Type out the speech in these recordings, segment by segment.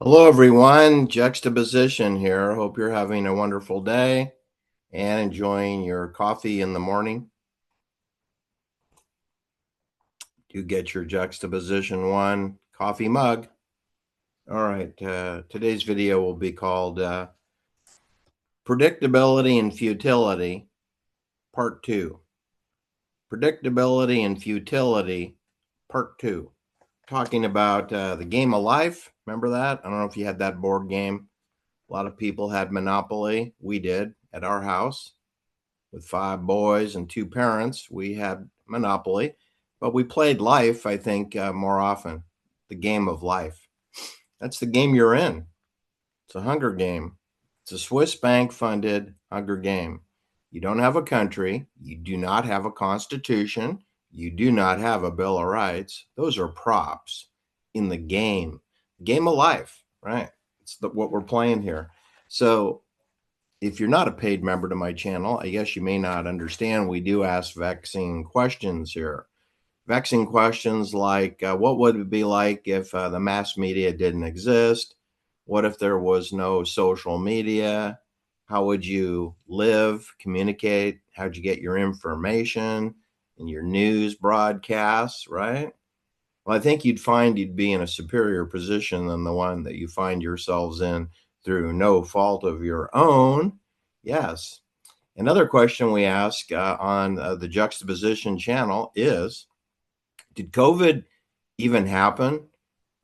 Hello, everyone. Juxtaposition here. Hope you're having a wonderful day and enjoying your coffee in the morning. You get your Juxtaposition 1 coffee mug. All right. Today's video will be called Predictability and Futility, Part 2. Predictability and Futility, Part 2. Talking about the game of life. Remember that? I don't know if you had that board game. A lot of people had Monopoly. We did at our house. With 5 boys and 2 parents, we had Monopoly, but we played life, I think, more often. The game of life. That's the game you're in. It's a Hunger Game. It's a Swiss bank funded Hunger Game. You don't have a country. You do not have a constitution. You do not have a Bill of Rights. Those are props in the game of life, right? It's what we're playing here. So if you're not a paid member to my channel, I guess you may not understand. We do ask vexing questions here. Vexing questions like, what would it be like if the mass media didn't exist? What if there was no social media? How would you live, communicate? How'd you get your information and your news broadcasts, right? Well, I think you'd find you'd be in a superior position than the one that you find yourselves in through no fault of your own. Yes. Another question we ask on the Juxtaposition channel is, did COVID even happen,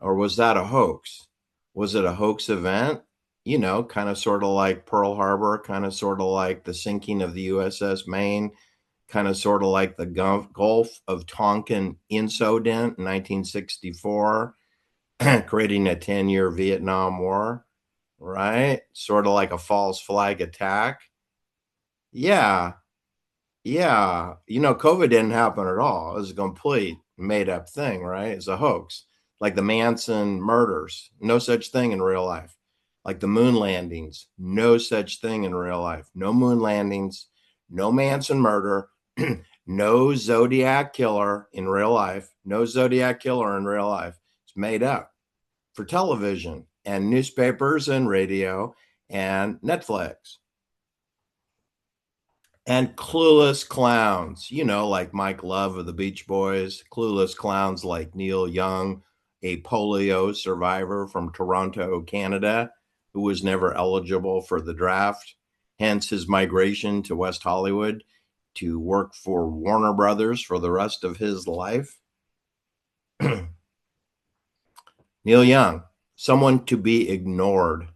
or was that a hoax? Was it a hoax event? You know, kind of sort of like Pearl Harbor, kind of sort of like the sinking of the USS Maine, kind of sort of like the Gulf of Tonkin incident in 1964, creating a 10-year Vietnam War, right? Sort of like a false flag attack. Yeah, yeah. COVID didn't happen at all. It was a complete made up thing, right? It's a hoax. Like the Manson murders, no such thing in real life. Like the moon landings, no such thing in real life. No moon landings, no Manson murder, no Zodiac killer in real life. No Zodiac killer in real life. It's made up for television and newspapers and radio and Netflix. And clueless clowns, like Mike Love of the Beach Boys, clueless clowns like Neil Young, a polio survivor from Toronto, Canada, who was never eligible for the draft, hence his migration to West Hollywood to work for Warner Brothers for the rest of his life. Neil Young, someone to be ignored.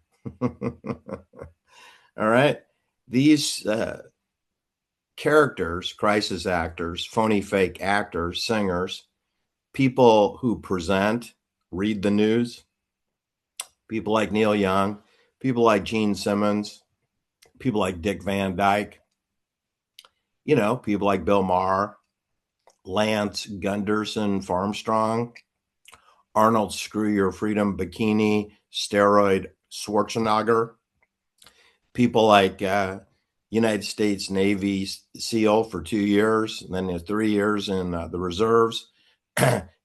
All right. These characters, crisis actors, phony fake actors, singers, people who present, read the news, people like Neil Young, people like Gene Simmons, people like Dick Van Dyke, people like Bill Maher, Lance Gunderson Farmstrong, Arnold Screw Your Freedom Bikini, Steroid Schwarzenegger, people like United States Navy SEAL for 2 years, and then 3 years in the reserves.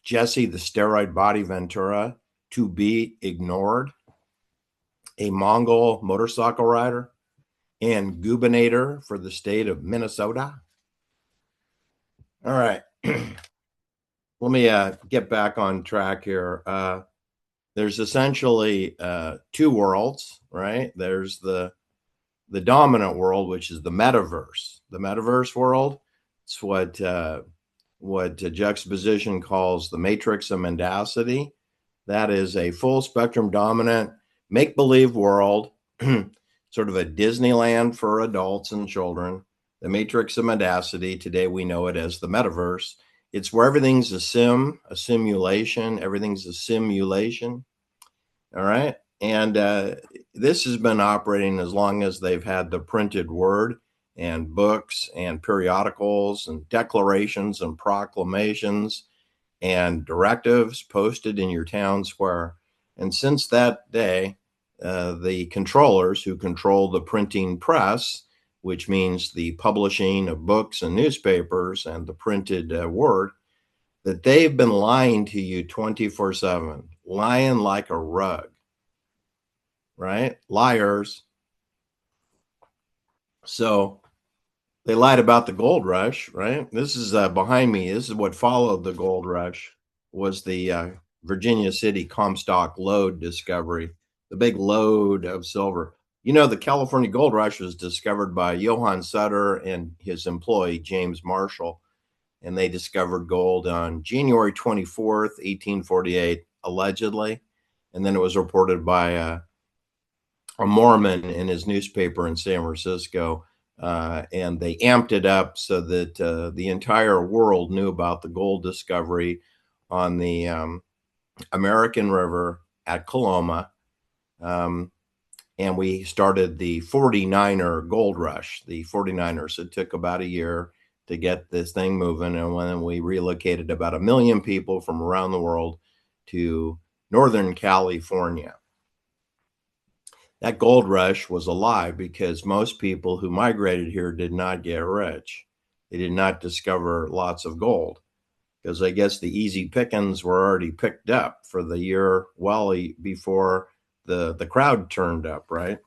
Jesse, the steroid body Ventura, to be ignored. A Mongol motorcycle rider and gubernator for the state of Minnesota. All right. Let me get back on track here. There's essentially 2 worlds, right? There's the dominant world, which is the metaverse. The metaverse world, it's what Juxtaposition calls the matrix of mendacity. That is a full spectrum dominant make-believe world, sort of a Disneyland for adults and children. The matrix of mendacity, today we know it as the metaverse. It's where everything's a simulation. Everything's a simulation. All right. And this has been operating as long as they've had the printed word and books and periodicals and declarations and proclamations and directives posted in your town square. And since that day, the controllers who control the printing press, which means the publishing of books and newspapers and the printed word, that they've been lying to you 24/7, lying like a rug. right? Liars. So they lied about the gold rush, right? This is behind me. This is what followed the gold rush was the Virginia City Comstock lode discovery, the big lode of silver. You know, the California gold rush was discovered by Johann Sutter and his employee, James Marshall, and they discovered gold on January 24th, 1848, allegedly. And then it was reported by a Mormon in his newspaper in San Francisco. And they amped it up so that the entire world knew about the gold discovery on the American River at Coloma. And we started the 49er gold rush, the 49ers. It took about a year to get this thing moving. And when we relocated about 1 million people from around the world to Northern California. That gold rush was a lie because most people who migrated here did not get rich. They did not discover lots of gold because I guess the easy pickings were already picked up for the year well before the crowd turned up, right?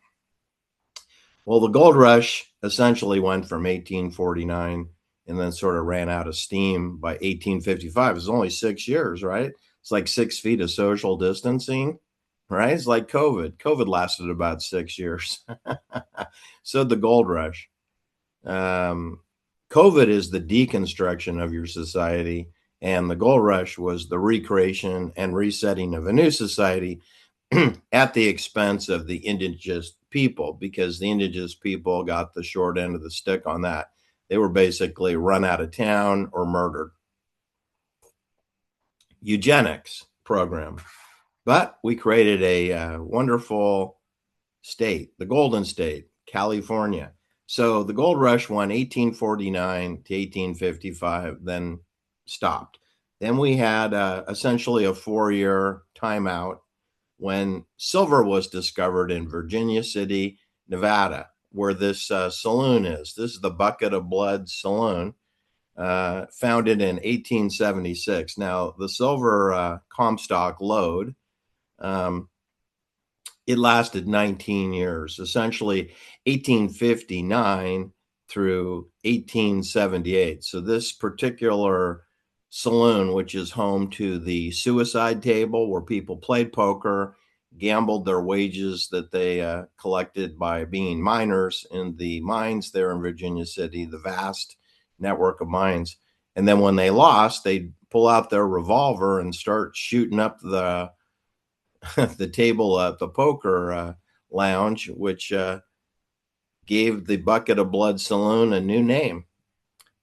Well, the gold rush essentially went from 1849 and then sort of ran out of steam by 1855. It was only 6 years, right? It's like 6 feet of social distancing, right? It's like COVID. COVID lasted about 6 years. So the gold rush. COVID is the deconstruction of your society, and the gold rush was the recreation and resetting of a new society at the expense of the indigenous people, because the indigenous people got the short end of the stick on that. They were basically run out of town or murdered. Eugenics program. But we created a wonderful state, the Golden State, California. So the gold rush won 1849 to 1855, then stopped. Then we had essentially a 4-year timeout when silver was discovered in Virginia City, Nevada, where this saloon is. This is the Bucket of Blood Saloon, founded in 1876. Now, the silver Comstock lode, it lasted 19 years, essentially 1859 through 1878. So this particular saloon, which is home to the suicide table where people played poker, gambled their wages that they collected by being miners in the mines there in Virginia City, the vast network of mines. And then when they lost, they'd pull out their revolver and start shooting up the table at the poker lounge, which gave the Bucket of Blood Saloon a new name,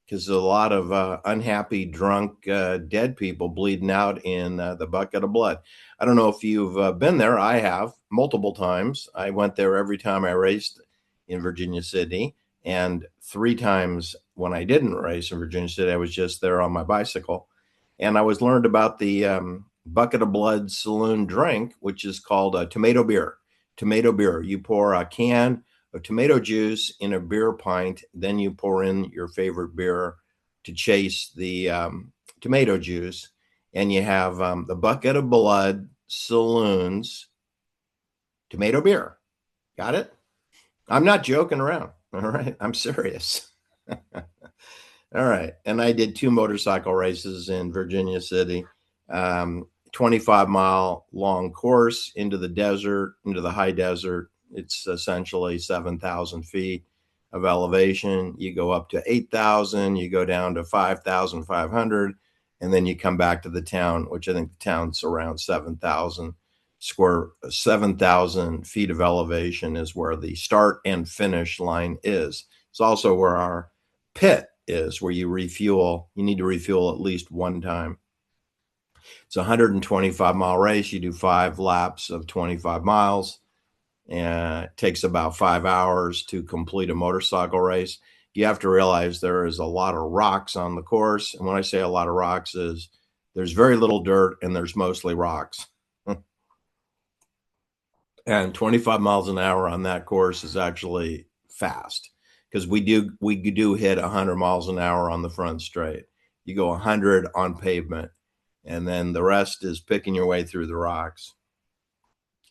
because a lot of unhappy, drunk, dead people bleeding out in the Bucket of Blood. I don't know if you've been there. I have multiple times. I went there every time I raced in Virginia City, and 3 times when I didn't race in Virginia City, I was just there on my bicycle. And I was learned about the Bucket of Blood Saloon drink, which is called tomato beer. Tomato beer. You pour a can of tomato juice in a beer pint, then you pour in your favorite beer to chase the tomato juice, and you have the Bucket of Blood Saloon's tomato beer. Got it? I'm not joking around. All right, I'm serious. All right, and I did 2 motorcycle races in Virginia City. 25-mile long course into the desert, into the high desert. It's essentially 7,000 feet of elevation. You go up to 8,000, you go down to 5,500, and then you come back to the town, which I think the town's around 7,000 feet of elevation is where the start and finish line is. It's also where our pit is, where you refuel. You need to refuel at least one time. It's a 125-mile race. You do 5 laps of 25 miles. And it takes about 5 hours to complete a motorcycle race. You have to realize there is a lot of rocks on the course. And when I say a lot of rocks, is there's very little dirt and there's mostly rocks. And 25 miles an hour on that course is actually fast, because we do hit 100 miles an hour on the front straight. You go 100 on pavement, and then the rest is picking your way through the rocks.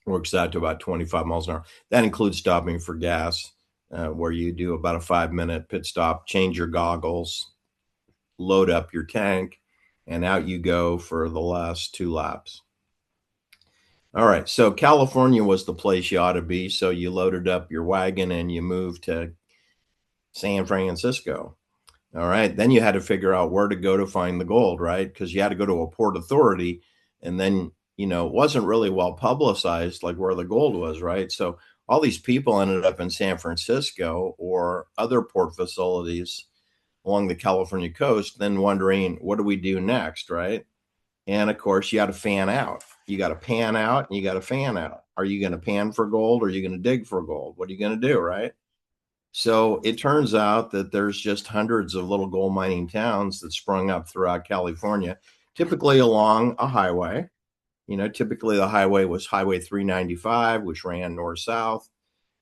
Works out to about 25 miles an hour. That includes stopping for gas, where you do about a 5-minute pit stop, change your goggles, load up your tank, and out you go for the last 2 laps. All right, so California was the place you ought to be. So you loaded up your wagon and you moved to San Francisco. All right, then you had to figure out where to go to find the gold, right? Because you had to go to a port authority, and then, it wasn't really well publicized, like where the gold was, right? So all these people ended up in San Francisco or other port facilities along the California coast, then wondering, what do we do next, right? And of course, you got to fan out. You got to pan out and you got to fan out. Are you going to pan for gold or are you going to dig for gold? What are you going to do, right? So it turns out that there's just hundreds of little gold mining towns that sprung up throughout California, typically along a highway. Typically the highway was Highway 395, which ran north-south,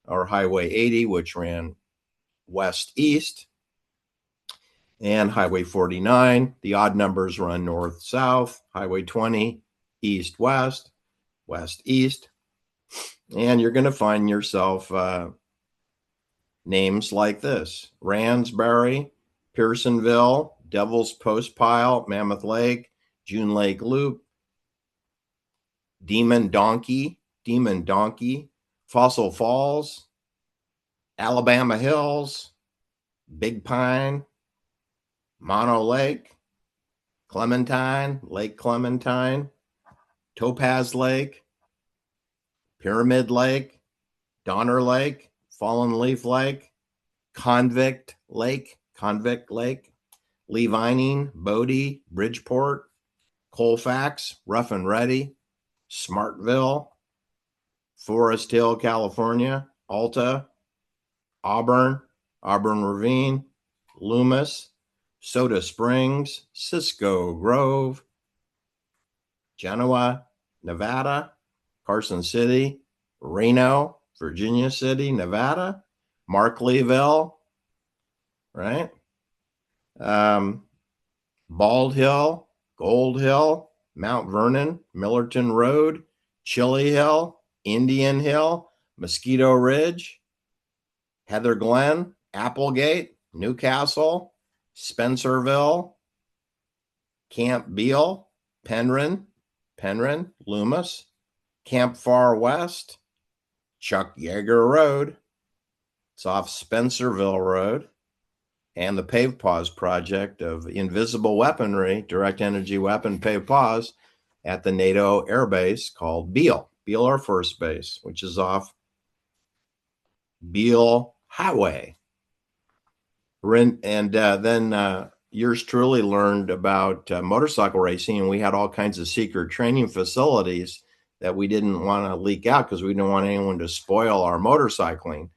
or Highway 80, which ran west-east, and Highway 49. The odd numbers run north-south, Highway 20, east-west, west-east. And you're going to find yourself names like this: Ransbury, Pearsonville, Devil's Postpile, Mammoth Lake, June Lake Loop, Demon Donkey, Fossil Falls, Alabama Hills, Big Pine, Mono Lake, Clementine, Lake Clementine, Topaz Lake, Pyramid Lake, Donner Lake, Fallen Leaf Lake, Convict Lake, Lee Vining, Bodie, Bridgeport, Colfax, Rough and Ready, Smartville, Forest Hill, California, Alta, Auburn Ravine, Loomis, Soda Springs, Cisco Grove, Genoa, Nevada, Carson City, Reno, Virginia City, Nevada, Markleeville, right? Bald Hill, Gold Hill, Mount Vernon, Millerton Road, Chili Hill, Indian Hill, Mosquito Ridge, Heather Glen, Applegate, Newcastle, Spencerville, Camp Beale, Penryn, Loomis, Camp Far West, Chuck Yeager Road. It's off Spencerville Road. And the Pave Pause project of invisible weaponry, direct energy weapon Pave Pause at the NATO air base called Beale Air Force Base, which is off Beale Highway. And then yours truly learned about motorcycle racing, and we had all kinds of secret training facilities that we didn't want to leak out because we didn't want anyone to spoil our motorcycling.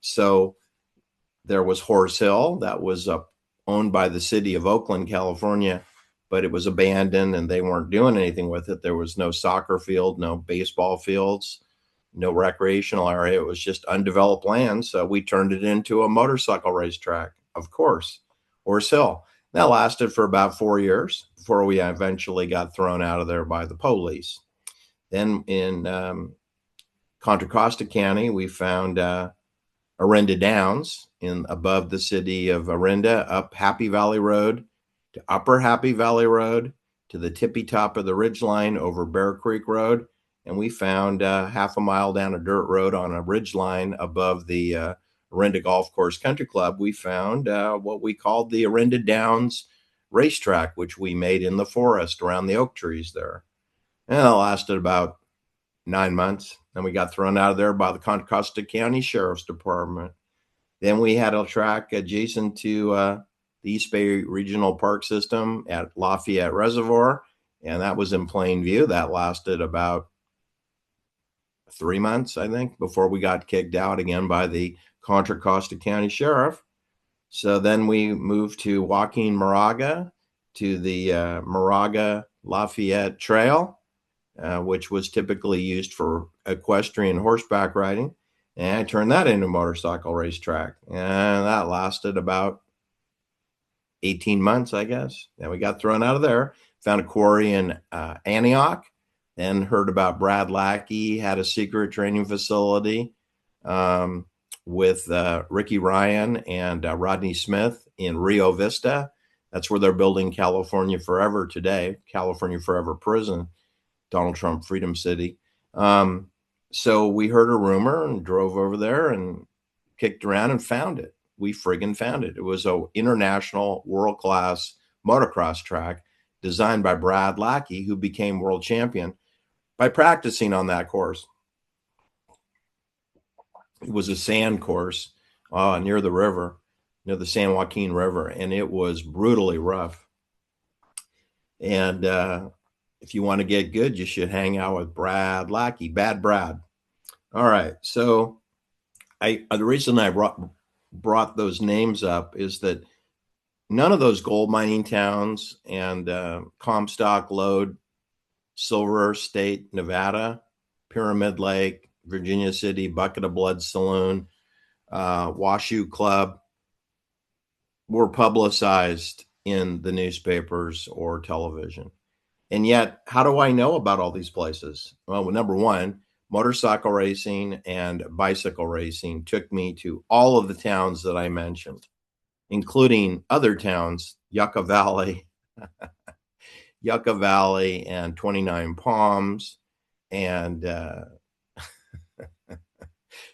So there was Horse Hill that was owned by the city of Oakland, California, but it was abandoned and they weren't doing anything with it. There was no soccer field, no baseball fields, no recreational area. It was just undeveloped land. So we turned it into a motorcycle racetrack, of course, Horse Hill. That lasted for about 4 years before we eventually got thrown out of there by the police. Then in Contra Costa County, we found Orinda Downs above the city of Orinda, up Happy Valley Road to Upper Happy Valley Road to the tippy top of the ridgeline over Bear Creek Road. And we found half a mile down a dirt road on a ridgeline above the Orinda Golf Course Country Club. We found what we called the Orinda Downs racetrack, which we made in the forest around the oak trees there. And it lasted about 9 months. Then we got thrown out of there by the Contra Costa County Sheriff's Department. Then we had a track adjacent to the East Bay Regional Park System at Lafayette Reservoir, and that was in plain view. That lasted about 3 months, I think, before we got kicked out again by the Contra Costa County Sheriff. So then we moved to Joaquin Moraga, to the Moraga Lafayette Trail, which was typically used for equestrian horseback riding. And I turned that into a motorcycle racetrack. And that lasted about 18 months, I guess. Then we got thrown out of there, found a quarry in Antioch, Then heard about Brad Lackey had a secret training facility with Ricky Ryan and Rodney Smith in Rio Vista. That's where they're building California Forever today, California Forever Prison, Donald Trump Freedom City. So we heard a rumor and drove over there and kicked around and found it. We friggin' found it. It was an international world-class motocross track designed by Brad Lackey, who became world champion by practicing on that course. It was a sand course near the river, near the San Joaquin River, and it was brutally rough. And if you want to get good, you should hang out with Brad Lackey, Bad Brad. All right. So the reason I brought those names up is that none of those gold mining towns and Comstock Lode, Silver State, Nevada, Pyramid Lake, Virginia City, Bucket of Blood Saloon, Washoe Club were publicized in the newspapers or television. And yet, how do I know about all these places? Well, number one, motorcycle racing and bicycle racing took me to all of the towns that I mentioned, including other towns, Yucca Valley, Yucca Valley and 29 Palms and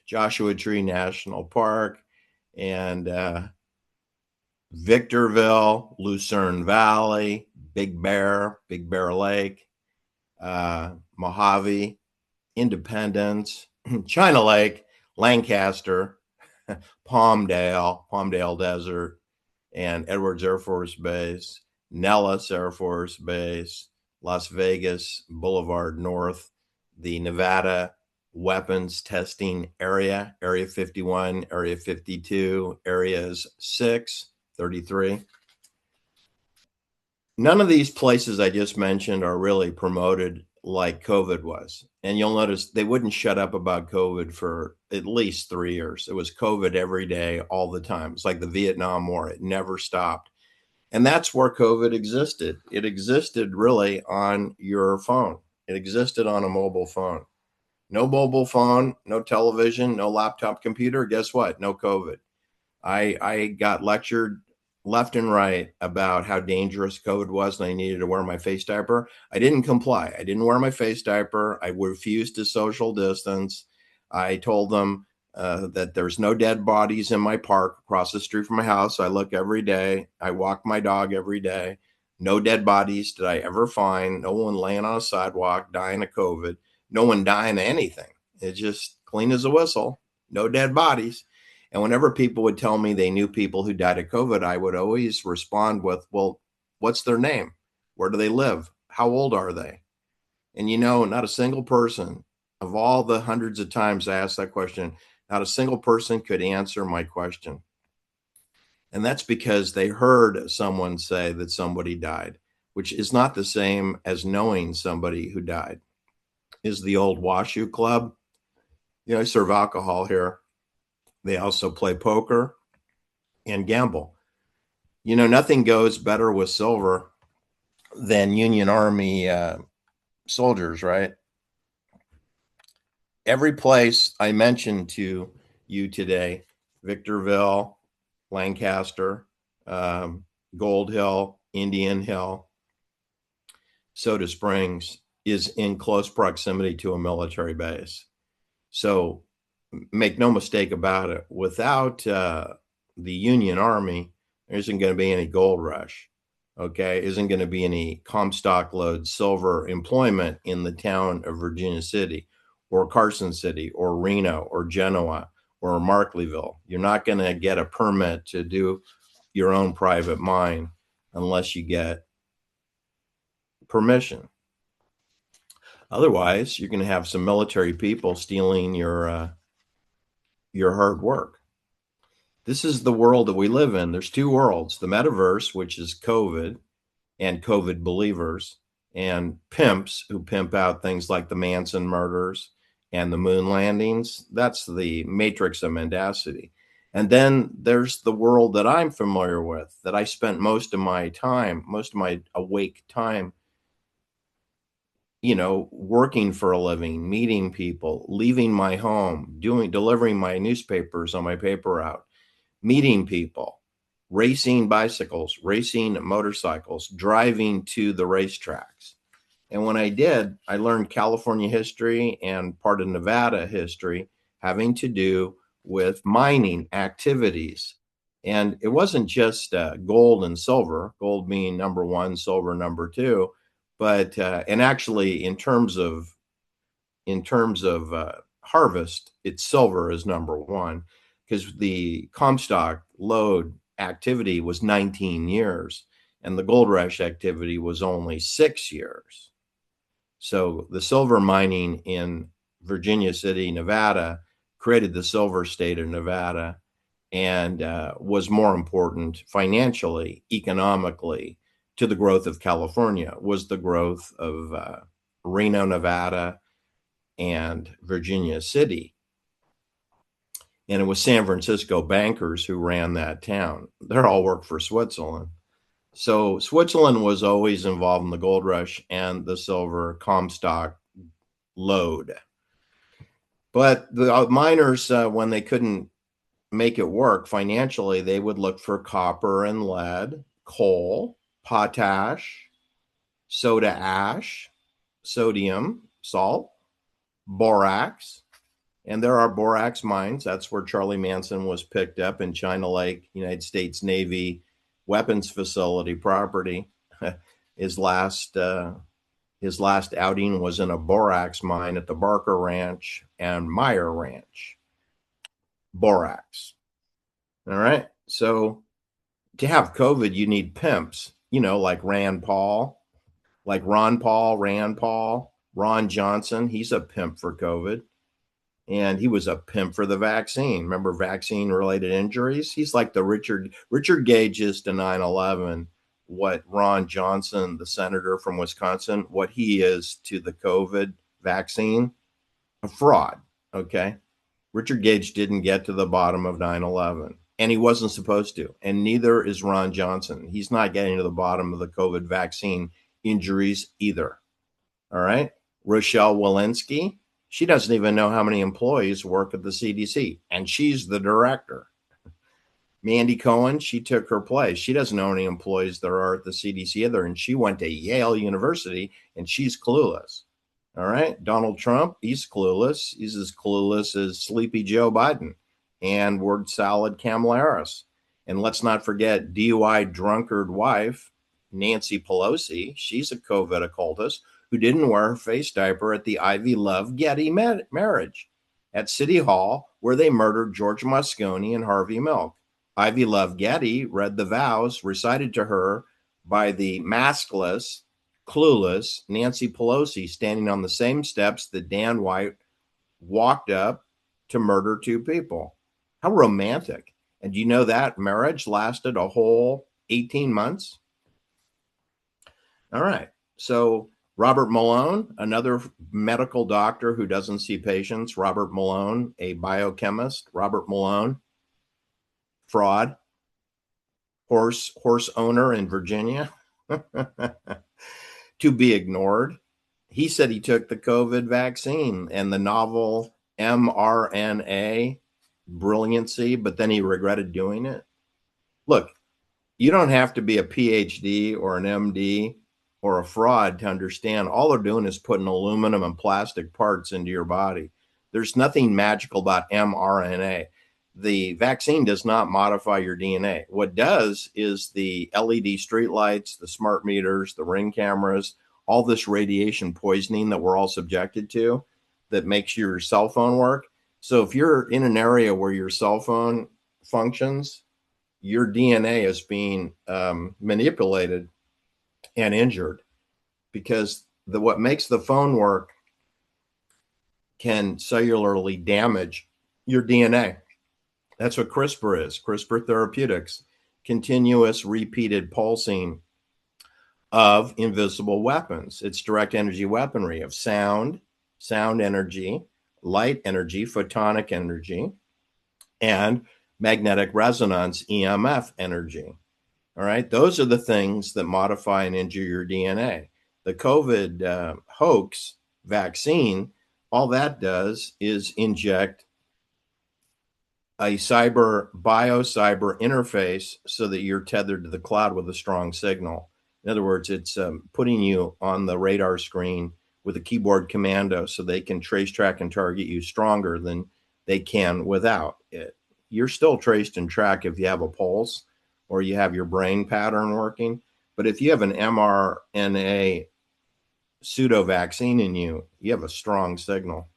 Joshua Tree National Park and Victorville, Lucerne Valley, Big Bear Lake, Mojave, Independence, China Lake, Lancaster, Palmdale Desert, and Edwards Air Force Base, Nellis Air Force Base, Las Vegas Boulevard North, the Nevada Weapons Testing Area, Area 51, Area 52, Areas 6, 33. None of these places I just mentioned are really promoted like COVID was. And you'll notice they wouldn't shut up about COVID for at least 3 years. It was COVID every day, all the time. It's like the Vietnam War. It never stopped. And that's where COVID existed. It existed really on your phone. It existed on a mobile phone. No mobile phone, no television, no laptop computer. Guess what? No COVID. I got lectured left and right about how dangerous COVID was and I needed to wear my face diaper. I didn't comply. I didn't wear my face diaper. I refused to social distance. I told them that there's no dead bodies in my park across the street from my house. I look every day. I walk my dog every day. No dead bodies did I ever find. No one laying on a sidewalk dying of COVID. No one dying of anything. It's just clean as a whistle. No dead bodies. And whenever people would tell me they knew people who died of COVID, I would always respond with, well, what's their name? Where do they live? How old are they? And not a single person of all the hundreds of times I asked that question, not a single person could answer my question. And that's because they heard someone say that somebody died, which is not the same as knowing somebody who died. Is the old Washoe Club. I serve alcohol here. They also play poker and gamble. Nothing goes better with silver than Union Army soldiers, right? Every place I mentioned to you today, Victorville, Lancaster, Gold Hill, Indian Hill, Soda Springs, is in close proximity to a military base. So make no mistake about it, without the Union Army, there isn't going to be any gold rush. Okay, isn't going to be any Comstock Lode silver employment in the town of Virginia City or Carson City or Reno or Genoa or Markleeville. You're not going to get a permit to do your own private mine unless you get permission. Otherwise, you're going to have some military people stealing your hard work. This is the world that we live in. There's two worlds: the metaverse, which is COVID and COVID believers, and pimps who pimp out things like the Manson murders and the moon landings. That's the matrix of mendacity. And then there's the world that I'm familiar with, that I spent most of my awake time working for a living, meeting people, leaving my home, delivering my newspapers on my paper route, meeting people, racing bicycles, racing motorcycles, driving to the racetracks. And when I did, I learned California history and part of Nevada history having to do with mining activities. And it wasn't just gold and silver, gold being number one, silver number two, but and actually in terms of harvest, it's silver is number one because the Comstock lode activity was 19 years and the gold rush activity was only 6 years. So the silver mining in Virginia City, Nevada, created the silver state of Nevada and was more important financially, economically, to the growth of California, was the growth of Reno, Nevada, and Virginia City. And it was San Francisco bankers who ran that town. They all worked for Switzerland. So Switzerland was always involved in the gold rush and the silver Comstock lode. But the miners, when they couldn't make it work financially, they would look for copper and lead, coal, potash, soda ash, sodium, salt, borax. And there are borax mines. That's where Charlie Manson was picked up in China Lake, United States Navy weapons facility property. His last outing was in a borax mine at the Barker Ranch and Meyer Ranch. Borax. All right. So to have COVID, you need pimps, like Rand Paul, like Ron Paul, Ron Johnson. He's a pimp for COVID. And he was a pimp for the vaccine. Remember vaccine related injuries? He's like the Richard Gage is to 9/11, what Ron Johnson, the senator from Wisconsin, what he is to the COVID vaccine, a fraud. Okay. Richard Gage didn't get to the bottom of 9/11 and he wasn't supposed to. And neither is Ron Johnson. He's not getting to the bottom of the COVID vaccine injuries either. All right. Rochelle Walensky, she doesn't even know how many employees work at the CDC, and she's the director. Mandy Cohen, she took her place. She doesn't know how many employees there are at the CDC either, and she went to Yale University, and she's clueless. All right. Donald Trump, he's clueless. He's as clueless as Sleepy Joe Biden and word salad Kamala Harris. And let's not forget DUI drunkard wife, Nancy Pelosi. She's a COVID occultist who didn't wear her face diaper at the Ivy Love Getty marriage at City Hall, where they murdered George Moscone and Harvey Milk. Ivy Love Getty read the vows recited to her by the maskless, clueless Nancy Pelosi, standing on the same steps that Dan White walked up to murder two people. How romantic. And do you know that marriage lasted a whole 18 months? All right. So Robert Malone, another medical doctor who doesn't see patients. Robert Malone, a biochemist. Robert Malone, fraud. Horse owner in Virginia. To be ignored. He said he took the COVID vaccine and the novel mRNA brilliancy, but then he regretted doing it. Look, you don't have to be a PhD or an MD or a fraud to understand. All they're doing is putting aluminum and plastic parts into your body. There's nothing magical about mRNA. The vaccine does not modify your DNA. What does is the LED streetlights, the smart meters, the Ring cameras, all this radiation poisoning that we're all subjected to that makes your cell phone work. So if you're in an area where your cell phone functions, your DNA is being manipulated and injured because what makes the phone work can cellularly damage your DNA. That's what CRISPR is. CRISPR Therapeutics, continuous repeated pulsing of invisible weapons. It's direct energy weaponry of sound energy, light energy, photonic energy, and magnetic resonance, EMF energy. All right. Those are the things that modify and injure your DNA. The COVID hoax vaccine, all that does is inject a cyber interface so that you're tethered to the cloud with a strong signal. In other words, it's putting you on the radar screen with a keyboard commando so they can trace, track, and target you stronger than they can without it. You're still traced and tracked if you have a pulse or you have your brain pattern working. But if you have an mRNA pseudo vaccine in you, you have a strong signal.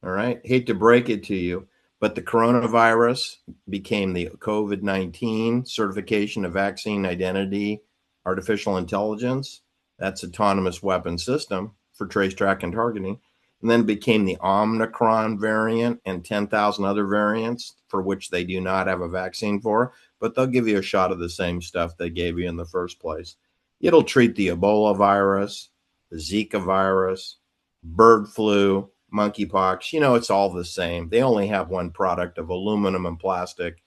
All right. Hate to break it to you, but the coronavirus became the COVID-19 certification of vaccine identity, artificial intelligence. That's autonomous weapon system for trace, track, and targeting. And then became the Omicron variant and 10,000 other variants for which they do not have a vaccine for, but they'll give you a shot of the same stuff they gave you in the first place. It'll treat the Ebola virus, the Zika virus, bird flu, monkeypox. It's all the same. They only have one product of aluminum and plastic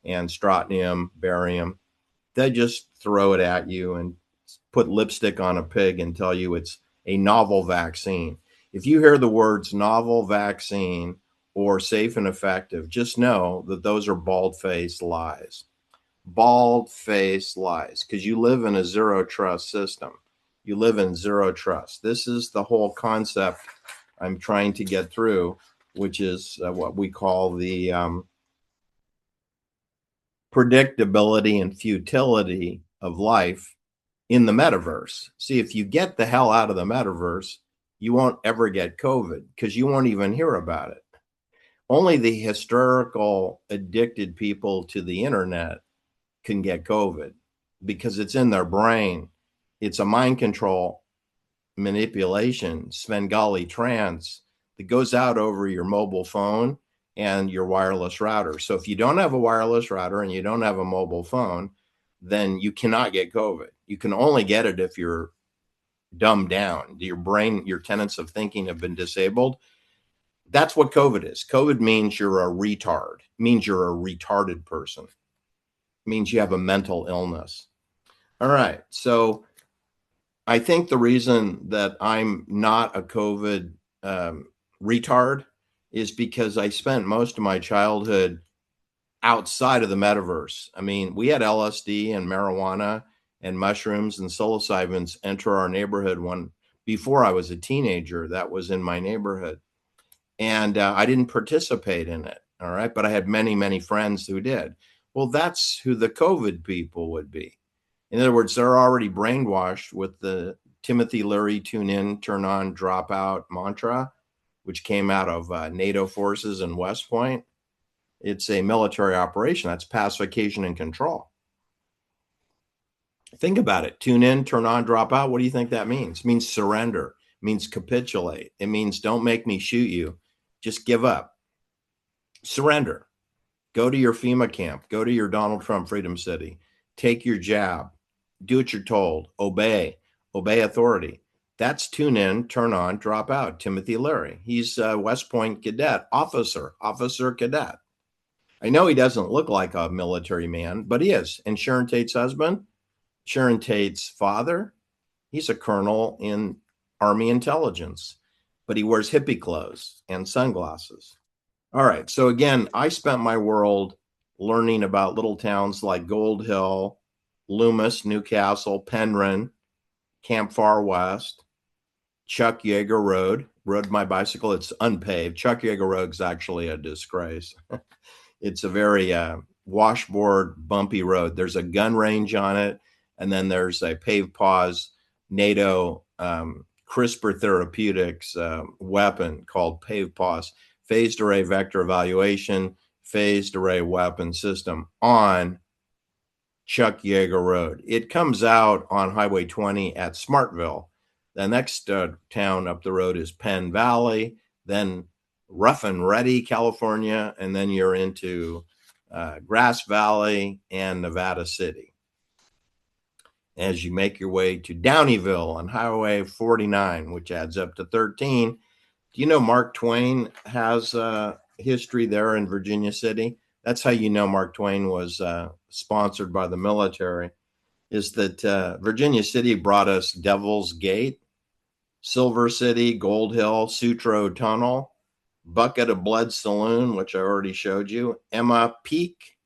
and strontium, barium. They just throw it at you and put lipstick on a pig and tell you it's a novel vaccine. If you hear the words novel vaccine or safe and effective, just know that those are bald-faced lies. Bald-faced lies, because you live in a zero trust system. You live in zero trust. This is the whole concept I'm trying to get through, which is what we call the predictability and futility of life in the metaverse. See, if you get the hell out of the metaverse, you won't ever get COVID because you won't even hear about it. Only the hysterical, addicted people to the internet can get COVID because it's in their brain. It's a mind control manipulation, Svengali trance that goes out over your mobile phone and your wireless router. So if you don't have a wireless router and you don't have a mobile phone, then you cannot get COVID. You can only get it if you're dumbed down. Your brain, your tenets of thinking have been disabled. That's what COVID is. COVID means you're a retard. It means you're a retarded person. It means you have a mental illness. All right. So I think the reason that I'm not a COVID retard is because I spent most of my childhood outside of the metaverse. I mean, we had LSD and marijuana and mushrooms and psilocybins enter our neighborhood before I was a teenager. That was in my neighborhood. And I didn't participate in it. All right. But I had many, many friends who did. Well, that's who the COVID people would be. In other words, they're already brainwashed with the Timothy Leary tune in, turn on, drop out mantra, which came out of NATO forces in West Point. It's a military operation. That's pacification and control. Think about it. Tune in, turn on, drop out. What do you think that means? It means surrender. It means capitulate. It means don't make me shoot you. Just give up. Surrender. Go to your FEMA camp. Go to your Donald Trump Freedom City. Take your jab. Do what you're told. Obey authority. That's tune in, turn on, drop out. Timothy Leary. He's a West Point cadet, officer cadet. I know he doesn't look like a military man, but he is. And Sharon Tate's husband, Sharon Tate's father, he's a colonel in Army intelligence, but he wears hippie clothes and sunglasses. All right. So again, I spent my world learning about little towns like Gold Hill, Loomis, Newcastle, Penryn, Camp Far West, Chuck Yeager Road. Rode my bicycle. It's unpaved. Chuck Yeager Road is actually a disgrace. It's a very washboard, bumpy road. There's a gun range on it, and then there's a paved pause NATO CRISPR Therapeutics weapon called paved pause, phased array vector evaluation, phased array weapon system on Chuck Yeager Road. It comes out on Highway 20 at Smartville. The next town up the road is Penn Valley, then Rough and Ready, California, and then you're into Grass Valley and Nevada City. As you make your way to Downeyville on Highway 49, which adds up to 13. Do you know Mark Twain has history there in Virginia City? That's how you know Mark Twain was sponsored by the military, is that Virginia City brought us Devil's Gate. Silver City, Gold Hill, Sutro Tunnel, Bucket of Blood Saloon, which I already showed you, Emma Peak,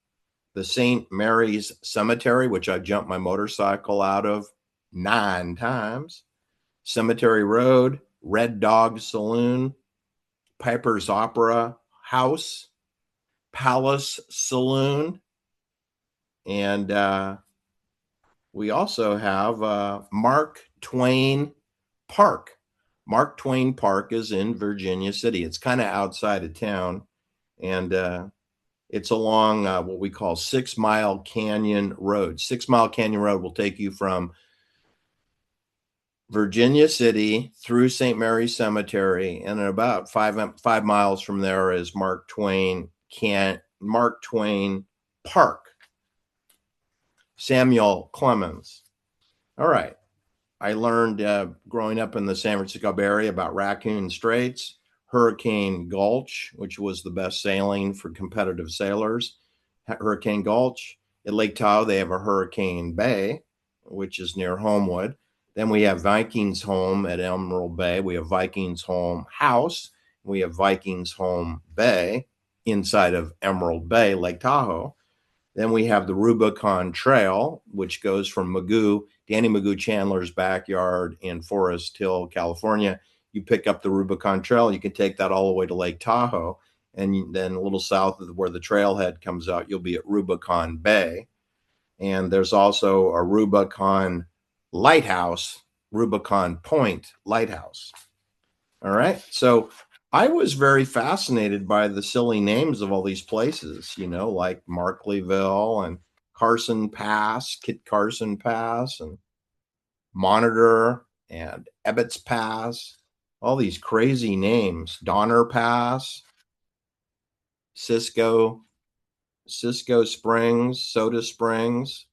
the St. Mary's Cemetery, which I jumped my motorcycle out of 9 times, Cemetery Road, Red Dog Saloon, Piper's Opera House, Palace Saloon, and we also have Mark Twain Park. Mark Twain Park is in Virginia City. It's kind of outside of town, and it's along what we call 6 Mile Canyon Road. 6 Mile Canyon Road will take you from Virginia City through St. Mary's Cemetery, and about 5 miles from there is Mark Twain Park. Samuel Clemens. All right. I learned growing up in the San Francisco Bay Area about Raccoon Straits, Hurricane Gulch, which was the best sailing for competitive sailors. Hurricane Gulch. At Lake Tahoe, they have a Hurricane Bay, which is near Homewood. Then we have Vikings Home at Emerald Bay. We have Vikings Home House. We have Vikings Home Bay inside of Emerald Bay, Lake Tahoe. Then we have the Rubicon Trail, which goes from Danny Magoo Chandler's backyard in Forest Hill, California. You pick up the Rubicon Trail, you can take that all the way to Lake Tahoe. And then a little south of where the trailhead comes out, you'll be at Rubicon Bay. And there's also a Rubicon Lighthouse, Rubicon Point Lighthouse. All right. So I was very fascinated by the silly names of all these places, like Markleyville and Carson Pass, Kit Carson Pass, and Monitor and Ebbets Pass, all these crazy names, Donner Pass, Cisco Springs, Soda Springs.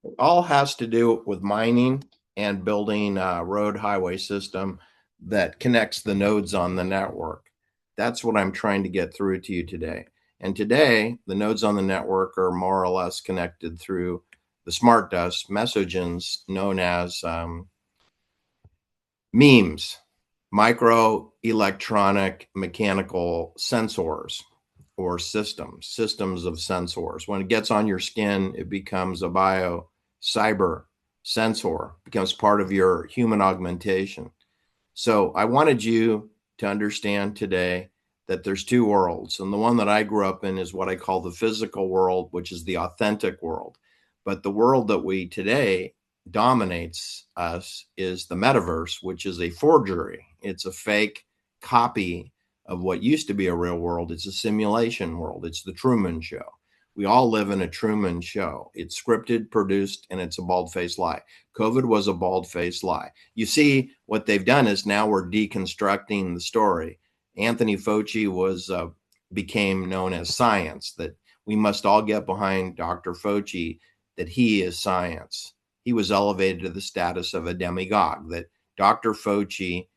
It all has to do with mining and building a road highway system that connects the nodes on the network. That's what I'm trying to get through to you today. And today, the nodes on the network are more or less connected through the smart dust messages known as MEMS, microelectronic mechanical sensors, or systems of sensors. When it gets on your skin, it becomes a cyber sensor, becomes part of your human augmentation. So I wanted you to understand today that there's 2 worlds. And the one that I grew up in is what I call the physical world, which is the authentic world. But the world that we today dominates us is the metaverse, which is a forgery. It's a fake copy of what used to be a real world. It's a simulation world. It's the Truman Show. We all live in a Truman Show. It's scripted, produced, and it's a bald-faced lie. COVID was a bald-faced lie. You see, what they've done is now we're deconstructing the story. Anthony Fauci became known as science, that we must all get behind Dr. Fauci, that he is science. He was elevated to the status of a demigod, that Dr. Fauci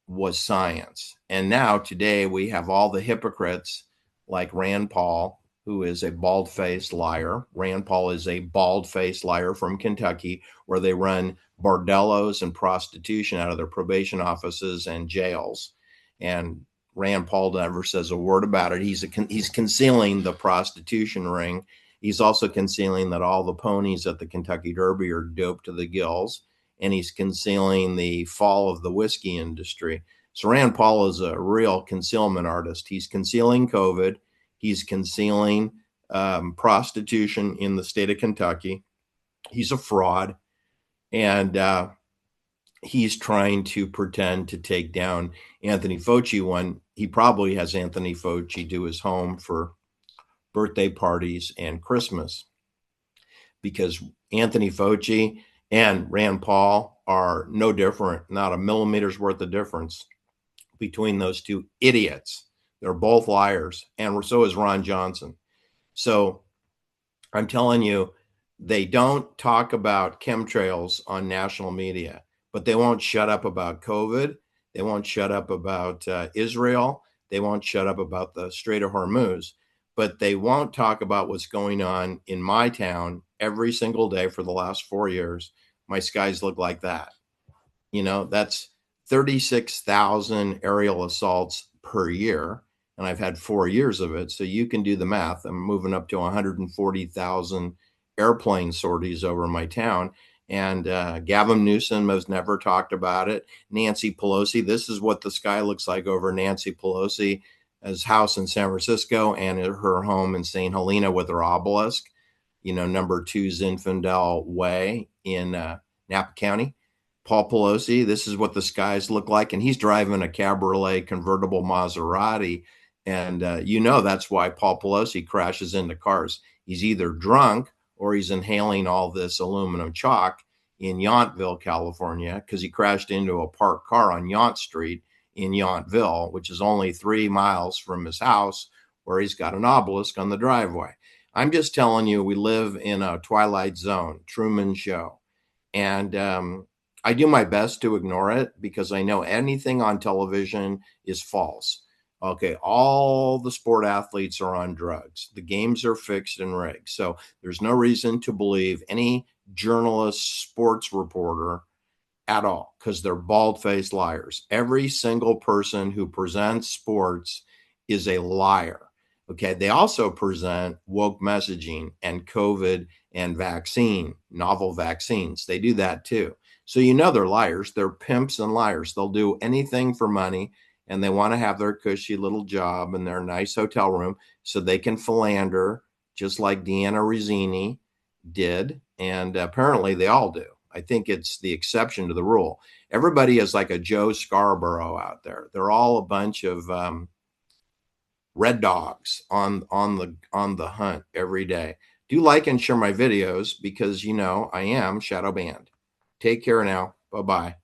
was science. And now today we have all the hypocrites like Rand Paul, who is a bald-faced liar. Rand Paul is a bald-faced liar from Kentucky, where they run bordellos and prostitution out of their probation offices and jails. And Rand Paul never says a word about it. He's concealing the prostitution ring. He's also concealing that all the ponies at the Kentucky Derby are doped to the gills. And he's concealing the fall of the whiskey industry. So Rand Paul is a real concealment artist. He's concealing COVID. He's concealing prostitution in the state of Kentucky. He's a fraud. And he's trying to pretend to take down Anthony Fauci when he probably has Anthony Fauci to his home for birthday parties and Christmas. Because Anthony Fauci and Rand Paul are no different, not a millimeter's worth of difference between those 2 idiots. They're both liars, and so is Ron Johnson. So I'm telling you, they don't talk about chemtrails on national media, but they won't shut up about COVID. They won't shut up about Israel. They won't shut up about the Strait of Hormuz, but they won't talk about what's going on in my town every single day for the last 4 years, my skies look like that. That's 36,000 aerial assaults per year. And I've had 4 years of it. So you can do the math. I'm moving up to 140,000 airplane sorties over my town. And Gavin Newsom has never talked about it. Nancy Pelosi, this is what the sky looks like over Nancy Pelosi's house in San Francisco and her home in St. Helena with her obelisk, number 2 Zinfandel Way in Napa County. Paul Pelosi, this is what the skies look like. And he's driving a Cabriolet convertible Maserati. And that's why Paul Pelosi crashes into cars. He's either drunk or he's inhaling all this aluminum chalk in Yountville, California, because he crashed into a parked car on Yount Street in Yountville, which is only 3 miles from his house, where he's got an obelisk on the driveway. I'm just telling you, we live in a Twilight Zone, Truman Show. And I do my best to ignore it because I know anything on television is false. Okay, all the sport athletes are on drugs. The games are fixed and rigged. So there's no reason to believe any journalist, sports reporter at all, because they're bald-faced liars. Every single person who presents sports is a liar. Okay, they also present woke messaging and COVID and novel vaccines. They do that too. So they're liars. They're pimps and liars. They'll do anything for money, and they want to have their cushy little job and their nice hotel room so they can philander, just like Deanna Rizzini did. And apparently they all do. I think it's the exception to the rule. Everybody is like a Joe Scarborough out there. They're all a bunch of red dogs on the hunt every day. Do like and share my videos because I am shadow banned. Take care now. Bye-bye.